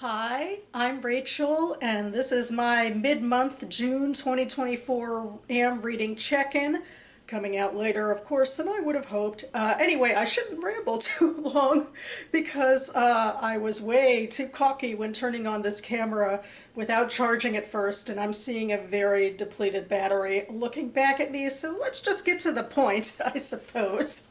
Hi, I'm Rachel, and this is my mid-month June 2024 AM reading check-in, coming out later, of course, than I would have hoped. Anyway, I shouldn't ramble too long because I was way too cocky when turning on this camera without charging it first, and I'm seeing a very depleted battery looking back at me, so let's just get to the point, I suppose.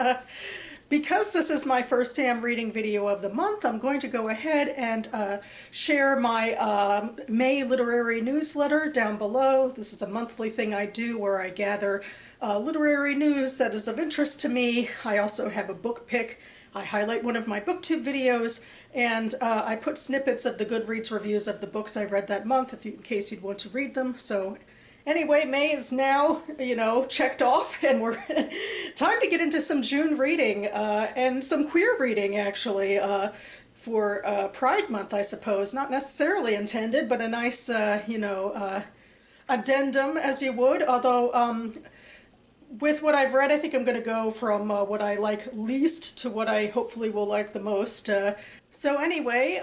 Because this is my first AM reading video of the month, I'm going to go ahead and share my May literary newsletter down below. This is a monthly thing I do where I gather literary news that is of interest to me. I also have a book pick. I highlight one of my booktube videos, and I put snippets of the Goodreads reviews of the books I read that month in case you'd want to read them. So anyway, May is now, checked off, and we're time to get into some June reading, and some queer reading, actually, for Pride Month, I suppose. Not necessarily intended, but a nice, addendum, as you would, although, with what I've read, I think I'm going to go from what I like least to what I hopefully will like the most. So anyway,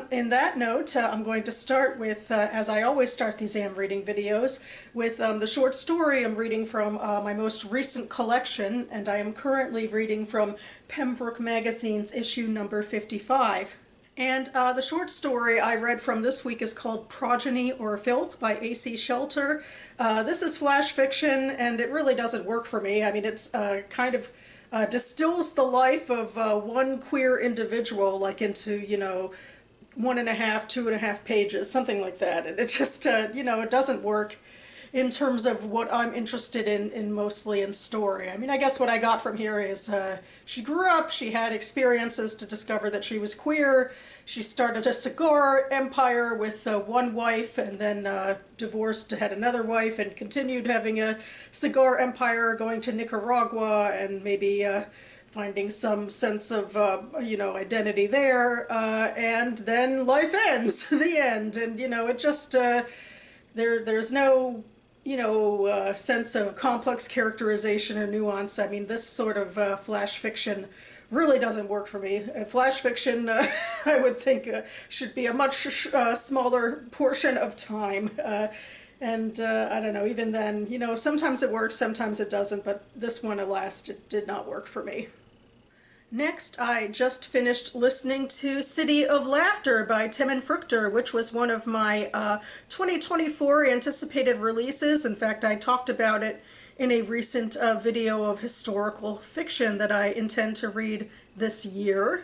in that note, I'm going to start with, as I always start these AM reading videos, with the short story I'm reading from my most recent collection, and I am currently reading from Pembroke Magazine's issue number 55. And the short story I read from this week is called Progeny or Filth by A.C. Shelter. This is flash fiction, and it really doesn't work for me. I mean, it's kind of distills the life of one queer individual, like into, 1.5, 2.5 pages, something like that. And it just, it doesn't work in terms of what I'm interested in mostly in story. I mean, I guess what I got from here is she grew up, she had experiences to discover that she was queer, she started a cigar empire with one wife, and then divorced, had another wife, and continued having a cigar empire, going to Nicaragua, and maybe finding some sense of, identity there, and then life ends, the end, and, it just, there's no sense of complex characterization or nuance. I mean, this sort of flash fiction really doesn't work for me. Flash fiction, I would think, should be a much smaller portion of time. And I don't know, even then, sometimes it works, sometimes it doesn't, but this one, alas, it did not work for me. Next, I just finished listening to City of Laughter by Temin Fructer, which was one of my 2024 anticipated releases. In fact, I talked about it in a recent video of historical fiction that I intend to read this year.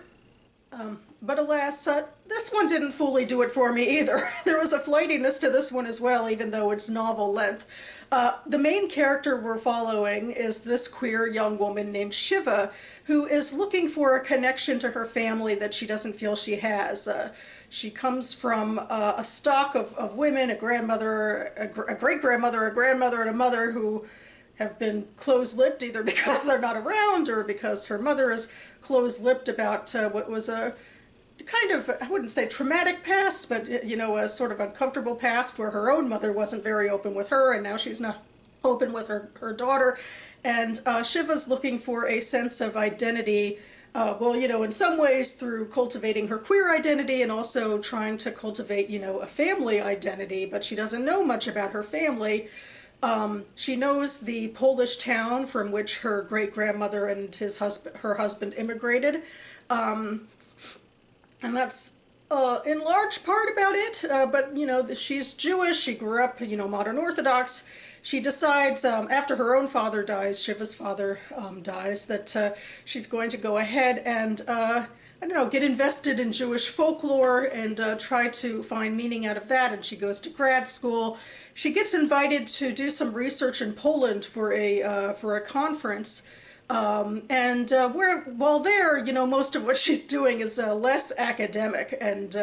But alas, this one didn't fully do it for me either. There was a flightiness to this one as well, even though it's novel length. The main character we're following is this queer young woman named Shiva, who is looking for a connection to her family that she doesn't feel she has. She comes from a stock of women, a grandmother, a great-grandmother, a grandmother, and a mother who have been close-lipped either because they're not around or because her mother is close-lipped about what was a kind of, I wouldn't say traumatic past, but, a sort of uncomfortable past where her own mother wasn't very open with her, and now she's not open with her daughter. And Shiva's looking for a sense of identity, in some ways through cultivating her queer identity and also trying to cultivate, a family identity, but she doesn't know much about her family. She knows the Polish town from which her great-grandmother and her husband immigrated. And that's in large part about it, but, she's Jewish, she grew up, modern Orthodox. She decides, after her own father dies, Shiva's father dies, that she's going to go ahead and, get invested in Jewish folklore and try to find meaning out of that, and she goes to grad school. She gets invited to do some research in Poland for a conference. While there, most of what she's doing is less academic, and,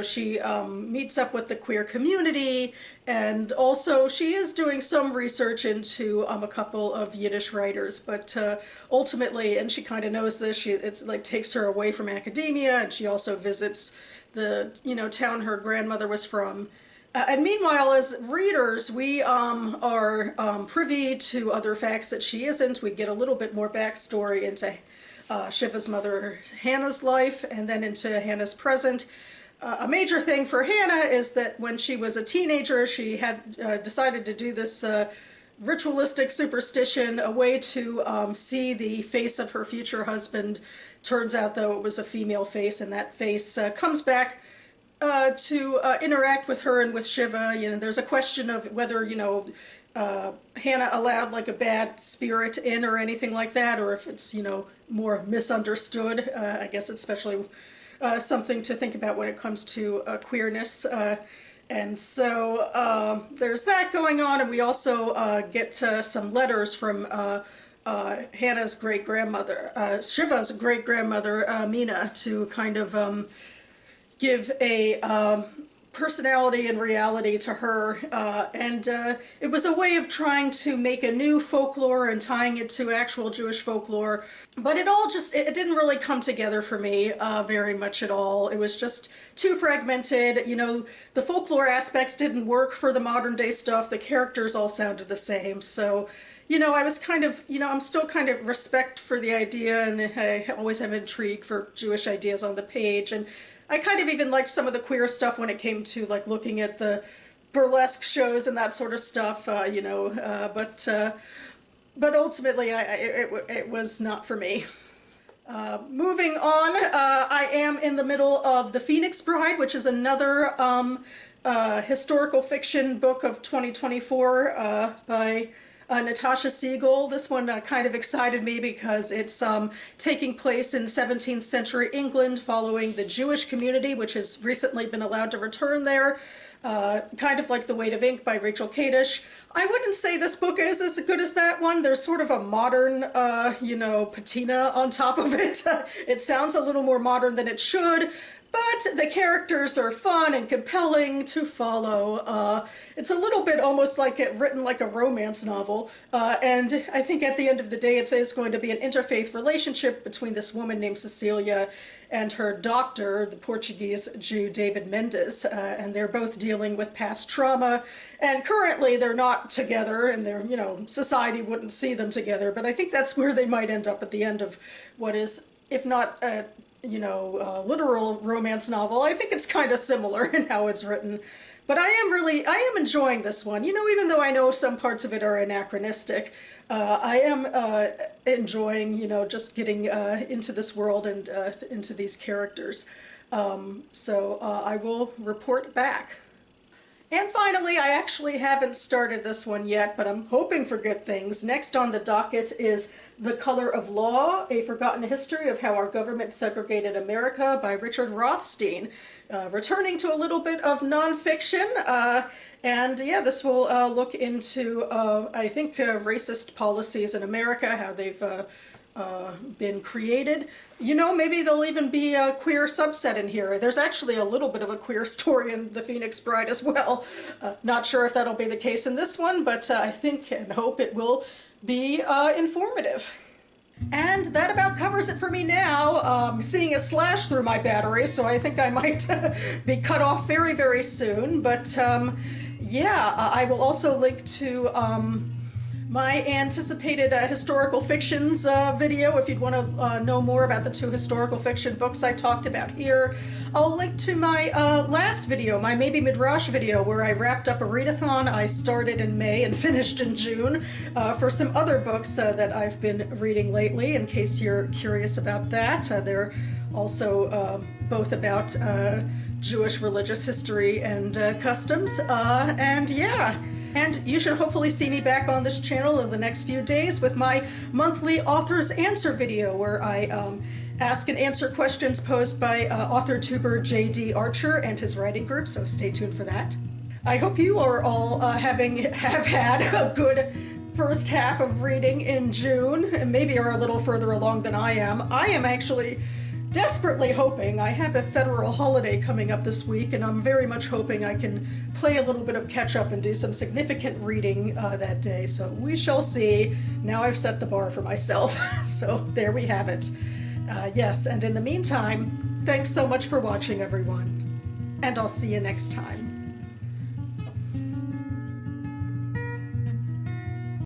she meets up with the queer community, and also she is doing some research into a couple of Yiddish writers, but ultimately, and she kind of knows this, it's like takes her away from academia, and she also visits the, town her grandmother was from. And meanwhile, as readers, we are privy to other facts that she isn't. We get a little bit more backstory into Shiva's mother, Hannah's life, and then into Hannah's present. a major thing for Hannah is that when she was a teenager, she had decided to do this ritualistic superstition, a way to see the face of her future husband. Turns out, though, it was a female face, and that face comes back to interact with her and with Shiva. You know, there's a question of whether, you know, Hannah allowed like a bad spirit in or anything like that, or if it's, you know, more misunderstood. I guess it's especially something to think about when it comes to queerness. And so there's that going on, and we also get some letters from Hannah's great-grandmother, Shiva's great-grandmother, Mina, to kind of give a personality and reality to her, and it was a way of trying to make a new folklore and tying it to actual Jewish folklore, but it all just, it didn't really come together for me very much at all. It was just too fragmented. You know, the folklore aspects didn't work for the modern day stuff. The characters all sounded the same, so you know, I was kind of, you know, I'm still kind of respect for the idea, and I always have intrigue for Jewish ideas on the page, and I kind of even liked some of the queer stuff when it came to like looking at the burlesque shows and that sort of stuff, you know, but ultimately it was not for me. Moving on, I am in the middle of The Phoenix Bride, which is another historical fiction book of 2024 by Natasha Siegel. This one kind of excited me because it's taking place in 17th century England following the Jewish community, which has recently been allowed to return there. Kind of like The Weight of Ink by Rachel Kadish. I wouldn't say this book is as good as that one. There's sort of a modern, you know, patina on top of it. It sounds a little more modern than it should, but the characters are fun and compelling to follow. It's a little bit almost like written like a romance novel, and I think at the end of the day it's going to be an interfaith relationship between this woman named Cecilia and her doctor, the Portuguese Jew David Mendes, and they're both dealing with past trauma, and currently they're not together, and they're, you know, society wouldn't see them together, but I think that's where they might end up at the end of what is, if not you know, literal romance novel. I think it's kind of similar in how it's written. But I am enjoying this one. You know, even though I know some parts of it are anachronistic, I am enjoying, you know, just getting into this world and into these characters. So I will report back. And finally, I actually haven't started this one yet, but I'm hoping for good things. Next on the docket is The Color of Law, A Forgotten History of How Our Government Segregated America by Richard Rothstein. Returning to a little bit of nonfiction, and yeah, this will look into, I think, racist policies in America, how they've been created. You know, maybe there'll even be a queer subset in here. There's actually a little bit of a queer story in The Phoenix Bride as well. Not sure if that'll be the case in this one, but I think and hope it will be informative. And that about covers it for me now. Seeing a slash through my battery, so I think I might be cut off very, very soon. But yeah, I will also link to my anticipated historical fictions video if you'd want to know more about the 2 historical fiction books I talked about here. I'll link to my last video, my Maybe Midrash video, where I wrapped up a readathon I started in May and finished in June for some other books that I've been reading lately, in case you're curious about that. They're also both about Jewish religious history and customs, and yeah. And you should hopefully see me back on this channel in the next few days with my monthly Author's Answer video, where I ask and answer questions posed by author-tuber J.D. Archer and his writing group, so stay tuned for that. I hope you are all have had a good first half of reading in June, and maybe are a little further along than I am. I am actually desperately hoping, I have a federal holiday coming up this week, and I'm very much hoping I can play a little bit of catch up and do some significant reading that day, so we shall see. Now I've set the bar for myself, so there we have it. Yes, and in the meantime, thanks so much for watching, everyone, and I'll see you next time.